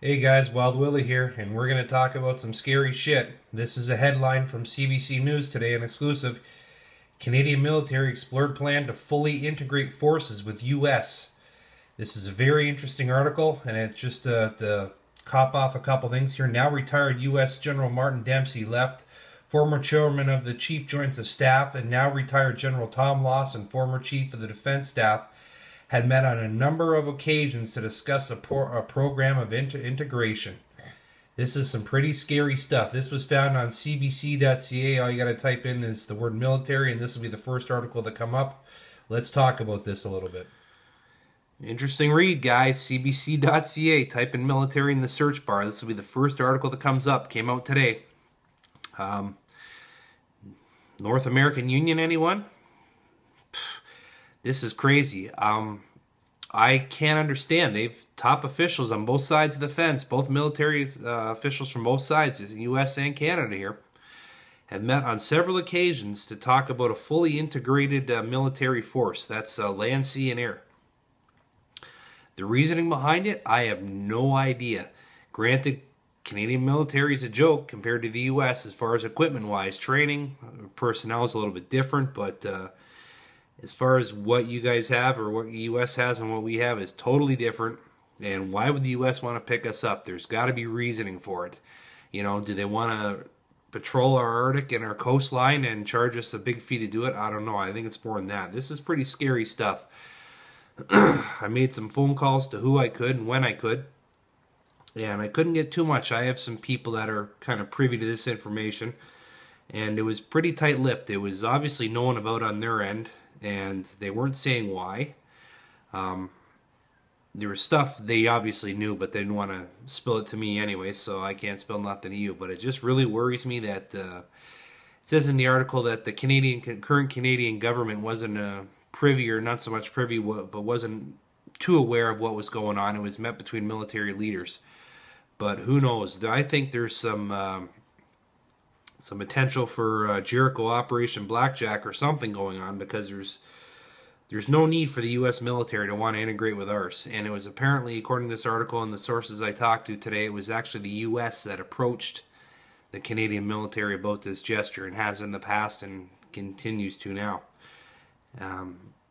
Hey guys, Wild Willie here, and we're going to talk about some scary shit. This is a headline from CBC News today, an exclusive. Canadian military explored plan to fully integrate forces with U.S. This is a very interesting article, and it's just to cop off a couple things here. Now retired U.S. General Martin Dempsey left, former chairman of the Chief Joints of Staff, and now retired General Tom Lawson, former chief of the Defense Staff, had met on a number of occasions to discuss a program of integration. This is some pretty scary stuff. This was found on cbc.ca. All you got to type in is the word military, and this will be the first article that come up. Let's talk about this a little bit. Interesting read, guys. cbc.ca. Type in military in the search bar. This will be the first article that comes up. Came out today. North American Union, anyone? This is crazy. I can't understand. They've top officials on both sides of the fence, both military officials from both sides, the U.S. and Canada here, have met on several occasions to talk about a fully integrated military force. That's land, sea, and air. The reasoning behind it, I have no idea. Granted, Canadian military is a joke compared to the U.S. as far as equipment-wise. Training, personnel is a little bit different, but as far as what you guys have or what the U.S. has and what we have is totally different. And why would the U.S. want to pick us up? There's got to be reasoning for it. You know, do they want to patrol our Arctic and our coastline and charge us a big fee to do it? I don't know. I think it's more than that. This is pretty scary stuff. I made some phone calls to who I could and when I could. And I couldn't get too much. I have some people that are kind of privy to this information. And it was pretty tight-lipped. It was obviously known about on their end. And they weren't saying why. There was stuff they obviously knew, but they didn't want to spill it to me anyway, so I can't spill nothing to you. But it just really worries me that it says in the article that the current Canadian government wasn't privy, or not so much privy, but wasn't too aware of what was going on. It was met between military leaders. But who knows? I think there's some potential for Jericho Operation Blackjack or something going on, because there's no need for the U.S. military to want to integrate with ours. And it was apparently, according to this article and the sources I talked to today, it was actually the U.S. that approached the Canadian military about this gesture, and has in the past and continues to now.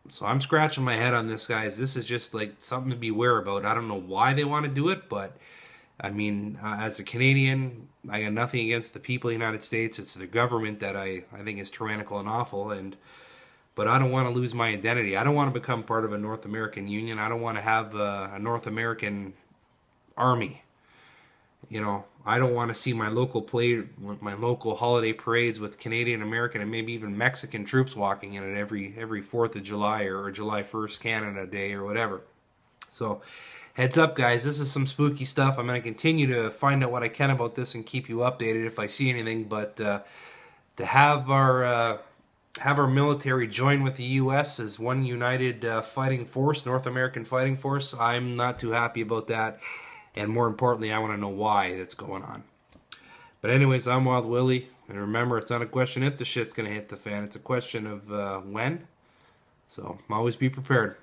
So I'm scratching my head on this, guys. This is just like something to beware about. I don't know why they want to do it, but I mean, as a Canadian, I got nothing against the people of the United States. It's the government that I think is tyrannical and awful, but I don't want to lose my identity. I don't want to become part of a North American Union. I don't want to have a North American army. You know, I don't want to see my local holiday parades with Canadian, American, and maybe even Mexican troops walking in it every 4th of July or July 1st Canada Day or whatever. So, heads up, guys. This is some spooky stuff. I'm going to continue to find out what I can about this and keep you updated if I see anything. But to have our military join with the U.S. as one united fighting force, North American fighting force, I'm not too happy about that. And more importantly, I want to know why that's going on. But anyways, I'm Wild Willie. And remember, it's not a question if the shit's going to hit the fan. It's a question of when. So always be prepared.